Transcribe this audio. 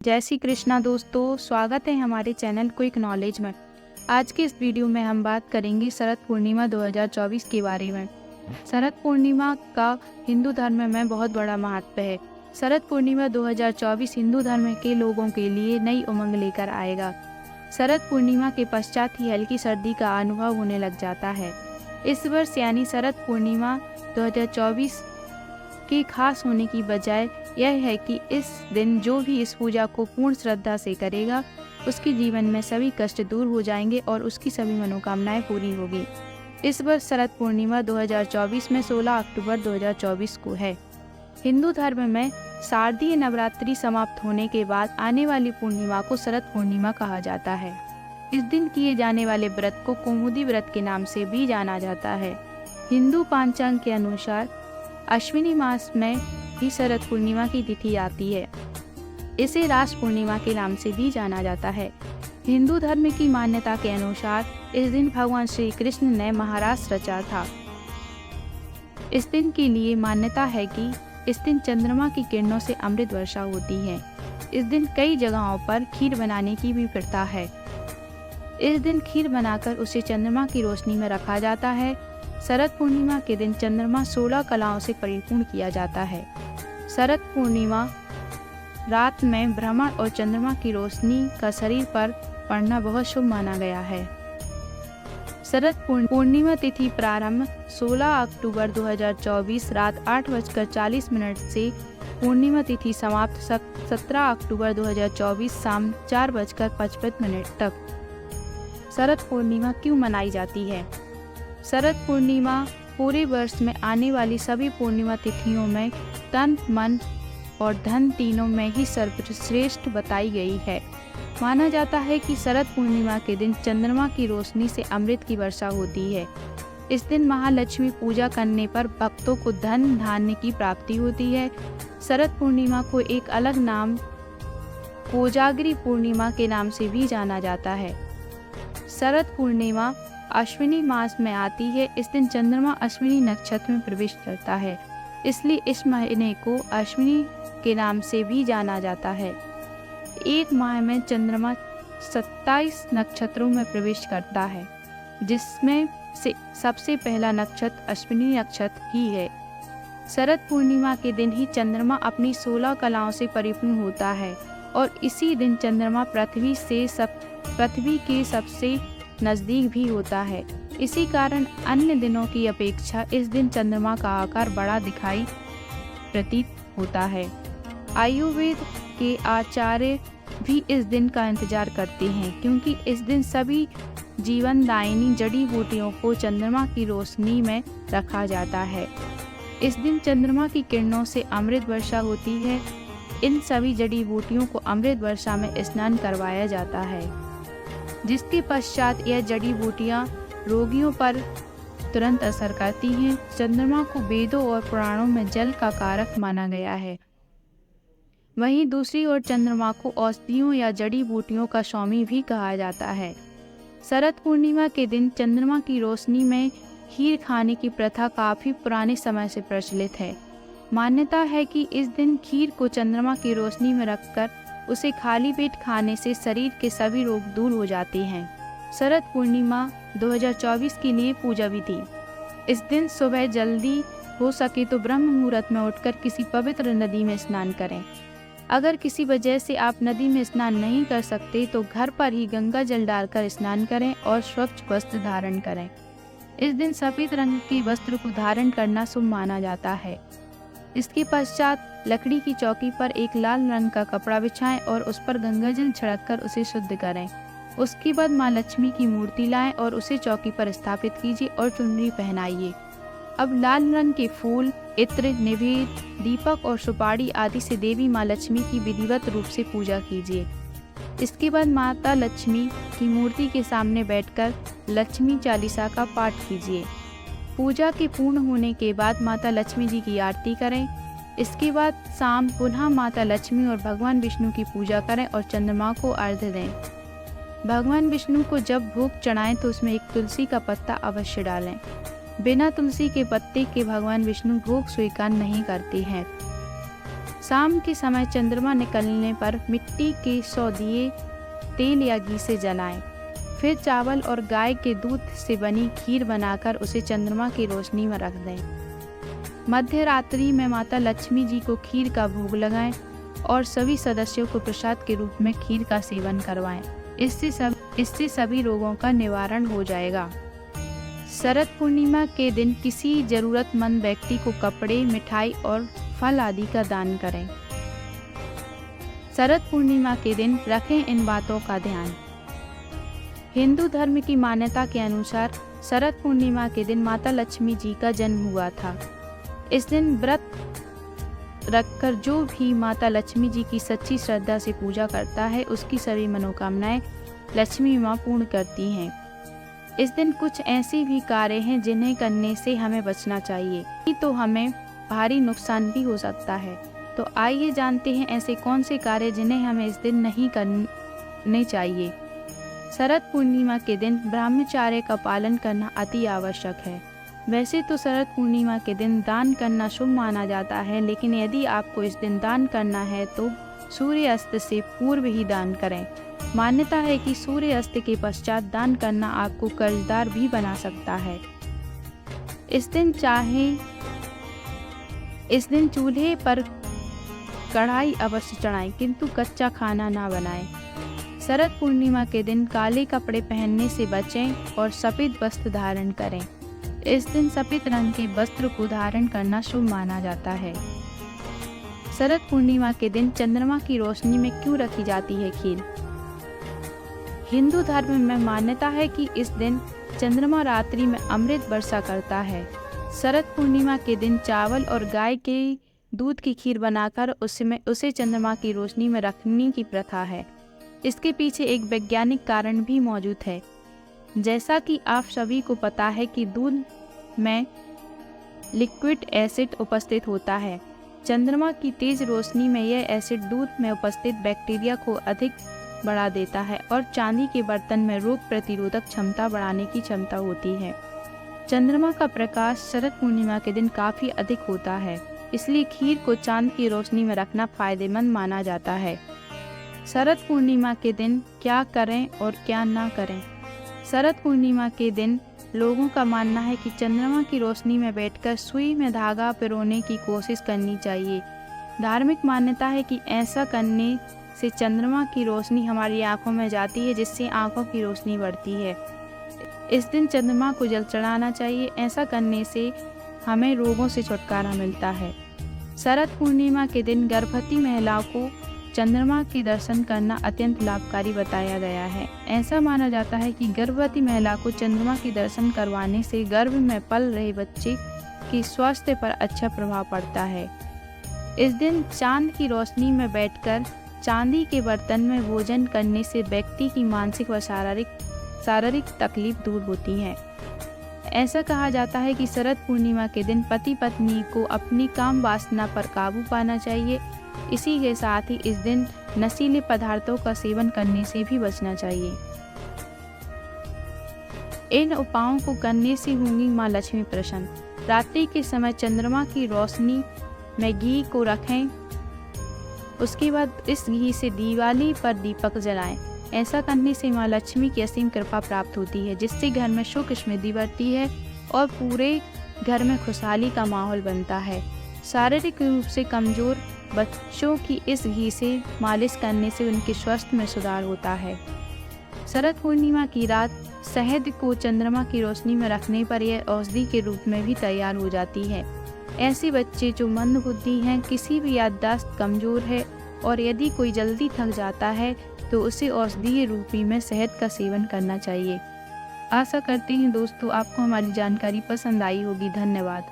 जय श्री कृष्णा दोस्तों, स्वागत है हमारे चैनल क्विक नॉलेज में। आज के इस वीडियो में हम बात करेंगे शरद पूर्णिमा 2024 के बारे में। शरद पूर्णिमा का हिंदू धर्म में बहुत बड़ा महत्व है। शरद पूर्णिमा 2024 हिंदू धर्म के लोगों के लिए नई उमंग लेकर आएगा। शरद पूर्णिमा के पश्चात ही हल्की सर्दी का अनुभव होने लग जाता है। इस वर्ष यानी शरद पूर्णिमा 2024 के खास होने की वजह यह है कि इस दिन जो भी इस पूजा को पूर्ण श्रद्धा से करेगा उसके जीवन में सभी कष्ट दूर हो जाएंगे और उसकी सभी मनोकामनाएं पूरी होगी। इस वर्ष शरद पूर्णिमा 2024 में 16 अक्टूबर 2024 को है। हिंदू धर्म में शारदीय नवरात्रि समाप्त होने के बाद आने वाली पूर्णिमा को शरद पूर्णिमा कहा जाता है। इस दिन किए जाने वाले व्रत को कौमुदी व्रत के नाम से भी जाना जाता है। हिंदू पंचांग के अनुसार अश्विनी मास में ही शरद पूर्णिमा की तिथि आती है। इसे रास पूर्णिमा के नाम से भी जाना जाता है। हिंदू धर्म की मान्यता के अनुसार इस दिन भगवान श्री कृष्ण ने महारास रचा था। इस दिन के लिए मान्यता है कि इस दिन चंद्रमा की किरणों से अमृत वर्षा होती है। इस दिन कई जगहों पर खीर बनाने की भी प्रथा है। इस दिन खीर बनाकर उसे चंद्रमा की रोशनी में रखा जाता है। शरद पूर्णिमा के दिन चंद्रमा 16 कलाओं से परिपूर्ण किया जाता है। शरद पूर्णिमा रात में भ्रमण और चंद्रमा की रोशनी का शरीर पर पड़ना बहुत शुभ माना गया है। शरद पूर्णिमा तिथि प्रारंभ 16 अक्टूबर 2024 रात 8:40 से पूर्णिमा तिथि समाप्त 17 अक्टूबर 2024 शाम 4:55 तक। शरद पूर्णिमा क्यों मनाई जाती है? शरद पूर्णिमा पूरे वर्ष में आने वाली सभी पूर्णिमा तिथियों में तन, मन और धन तीनों में ही सर्वश्रेष्ठ बताई गई है। माना जाता है कि शरद पूर्णिमा के दिन चंद्रमा की रोशनी से अमृत की वर्षा होती है। इस दिन महालक्ष्मी पूजा करने पर भक्तों को धन धान्य की प्राप्ति होती है। शरद पूर्णिमा को एक अलग नाम कोजागरी पूर्णिमा के नाम से भी जाना जाता है। शरद पूर्णिमा अश्विनी मास में आती है। इस दिन चंद्रमा अश्विनी नक्षत्र में प्रवेश करता है, इसलिए इस महीने को अश्विनी के नाम से भी जाना जाता है। एक माह में चंद्रमा 27 नक्षत्रों में प्रवेश करता है, जिसमें से सबसे पहला नक्षत्र अश्विनी नक्षत्र ही है। शरद पूर्णिमा के दिन ही चंद्रमा अपनी 16 कलाओं से परिपूर्ण होता है और इसी दिन चंद्रमा पृथ्वी के सबसे नज़दीक भी होता है। इसी कारण अन्य दिनों की अपेक्षा इस दिन चंद्रमा का आकार बड़ा दिखाई प्रतीत होता है। आयुर्वेद के आचार्य भी इस दिन का इंतजार करते हैं, क्योंकि इस दिन सभी जीवनदायिनी जड़ी बूटियों को चंद्रमा की रोशनी में रखा जाता है। इस दिन चंद्रमा की किरणों से अमृत वर्षा होती है। इन सभी जड़ी बूटियों को अमृत वर्षा में स्नान करवाया जाता है, जिसके पश्चात यह जड़ी बूटियां रोगियों पर तुरंत असर करती हैं। चंद्रमा को वेदों और पुराणों में जल का कारक माना गया है। वहीं दूसरी ओर चंद्रमा को औषधियों या जड़ी बूटियों का स्वामी भी कहा जाता है। शरद पूर्णिमा के दिन चंद्रमा की रोशनी में खीर खाने की प्रथा काफी पुराने समय से प्रचलित है। मान्यता है कि इस दिन खीर को चंद्रमा की रोशनी में रखकर उसे खाली पेट खाने से शरीर के सभी रोग दूर हो जाते हैं। शरद पूर्णिमा 2024 के लिए पूजा विधि। इस दिन सुबह जल्दी हो सके तो ब्रह्म मुहूर्त में उठकर किसी पवित्र नदी में स्नान करें। अगर किसी वजह से आप नदी में स्नान नहीं कर सकते तो घर पर ही गंगा जल डालकर स्नान करें और स्वच्छ वस्त्र धारण करें। इस दिन सफेद रंग के वस्त्र को धारण करना शुभ माना जाता है। इसके पश्चात लकड़ी की चौकी पर एक लाल रंग का कपड़ा बिछाएं और उस पर गंगा जल छिड़ककर उसे शुद्ध करें। उसके बाद माँ लक्ष्मी की मूर्ति लाएं और उसे चौकी पर स्थापित कीजिए और चुनरी पहनाइए। अब लाल रंग के फूल, इत्र, निवेद, दीपक और सुपारी आदि से देवी माँ लक्ष्मी की विधिवत रूप से पूजा कीजिए। इसके बाद माता लक्ष्मी की मूर्ति के सामने बैठकर लक्ष्मी चालीसा का पाठ कीजिए। पूजा के पूर्ण होने के बाद माता लक्ष्मी जी की आरती करें। इसके बाद शाम पुनः माता लक्ष्मी और भगवान विष्णु की पूजा करें और चंद्रमा को अर्घ्य दें। भगवान विष्णु को जब भोग चढ़ाएं तो उसमें एक तुलसी का पत्ता अवश्य डालें। बिना तुलसी के पत्ते के भगवान विष्णु भोग स्वीकार नहीं करते हैं। शाम के समय चंद्रमा निकलने पर मिट्टी के 100 दिए तेल या घी से जलाएं। फिर चावल और गाय के दूध से बनी खीर बनाकर उसे चंद्रमा की रोशनी में रख दें। मध्य रात्रि में माता लक्ष्मी जी को खीर का भोग लगाएं और सभी सदस्यों को प्रसाद के रूप में खीर का सेवन करवाएं। इससे सभी रोगों का निवारण हो जाएगा। शरद पूर्णिमा के दिन किसी जरूरतमंद व्यक्ति को कपड़े, मिठाई और फल आदि का दान करें। शरद पूर्णिमा के दिन रखें इन बातों का ध्यान। हिंदू धर्म की मान्यता के अनुसार शरद पूर्णिमा के दिन माता लक्ष्मी जी का जन्म हुआ था। इस दिन व्रत रखकर जो भी माता लक्ष्मी जी की सच्ची श्रद्धा से पूजा करता है, उसकी सभी मनोकामनाएं लक्ष्मी माँ पूर्ण करती हैं। इस दिन कुछ ऐसे भी कार्य हैं जिन्हें करने से हमें बचना चाहिए, नहीं तो हमें भारी नुकसान भी हो सकता है। तो आइए जानते हैं ऐसे कौन से कार्य जिन्हें हमें इस दिन नहीं करने चाहिए। शरद पूर्णिमा के दिन ब्रह्मचर्य का पालन करना अति आवश्यक है। वैसे तो शरद पूर्णिमा के दिन दान करना शुभ माना जाता है, लेकिन यदि आपको इस दिन दान करना है तो सूर्यास्त से पूर्व ही दान करें। मान्यता है कि सूर्यास्त के पश्चात दान करना आपको कर्जदार भी बना सकता है। इस दिन चूल्हे पर कढ़ाई अवश्य चढ़ाएं, किंतु कच्चा खाना ना बनाएं। शरद पूर्णिमा के दिन काले कपड़े पहनने से बचें और सफ़ेद वस्त्र धारण करें। इस दिन सफ़ेद रंग के वस्त्र को धारण करना शुभ माना जाता है। शरद पूर्णिमा के दिन चंद्रमा की रोशनी में क्यों रखी जाती है खीर? हिंदू धर्म में मान्यता है कि इस दिन चंद्रमा रात्रि में अमृत वर्षा करता है। शरद पूर्णिमा के दिन चावल और गाय के दूध की खीर बनाकर उसे चंद्रमा की रोशनी में रखने की प्रथा है। इसके पीछे एक वैज्ञानिक कारण भी मौजूद है। जैसा कि आप सभी को पता है कि दूध में लिक्विड एसिड उपस्थित होता है। चंद्रमा की तेज रोशनी में यह एसिड दूध में उपस्थित बैक्टीरिया को अधिक बढ़ा देता है और चांदी के बर्तन में रोग प्रतिरोधक क्षमता बढ़ाने की क्षमता होती है। चंद्रमा का प्रकाश शरद पूर्णिमा के दिन काफ़ी अधिक होता है, इसलिए खीर को चांद की रोशनी में रखना फायदेमंद माना जाता है। शरद पूर्णिमा के दिन क्या करें और क्या ना करें? शरद पूर्णिमा के दिन लोगों का मानना है कि चंद्रमा की रोशनी में बैठकर सुई में धागा पिरोने की कोशिश करनी चाहिए। धार्मिक मान्यता है कि ऐसा करने से चंद्रमा की रोशनी हमारी आंखों में जाती है, जिससे आंखों की रोशनी बढ़ती है। इस दिन चंद्रमा को जल चढ़ाना चाहिए। ऐसा करने से हमें रोगों से छुटकारा मिलता है। शरद पूर्णिमा के दिन गर्भवती महिलाओं को चंद्रमा के दर्शन करना अत्यंत लाभकारी बताया गया है। ऐसा माना जाता है कि गर्भवती महिला को चंद्रमा के दर्शन करवाने से गर्भ में पल रहे बच्चे के स्वास्थ्य पर अच्छा प्रभाव पड़ता है। इस दिन चांद की रोशनी में बैठकर चांदी के बर्तन में भोजन करने से व्यक्ति की मानसिक व शारीरिक तकलीफ दूर होती है। ऐसा कहा जाता है कि शरद पूर्णिमा के दिन पति पत्नी को अपनी काम वासना पर काबू पाना चाहिए। इसी के साथ ही इस दिन नशीले पदार्थों का सेवन करने से भी बचना चाहिए। इन उपायों को करने से होंगी माँ लक्ष्मी प्रसन्न। रात्रि के समय चंद्रमा की रोशनी में घी को रखें, उसके बाद इस घी से दिवाली पर दीपक जलाएं। ऐसा करने से माँ लक्ष्मी की असीम कृपा प्राप्त होती है, जिससे घर में सुख समृद्धि बढ़ती है और पूरे घर में खुशहाली का माहौल बनता है। शारीरिक रूप से कमजोर बच्चों की इस घी से मालिश करने से उनके स्वास्थ्य में सुधार होता है। शरद पूर्णिमा की रात शहद को चंद्रमा की रोशनी में रखने पर यह औषधि के रूप में भी तैयार हो जाती है। ऐसे बच्चे जो मंदबुद्धि हैं, किसी भी याददाश्त कमजोर है और यदि कोई जल्दी थक जाता है तो उसे औषधीय रूपी में शहद का सेवन करना चाहिए। आशा करते हैं दोस्तों आपको हमारी जानकारी पसंद आई होगी। धन्यवाद।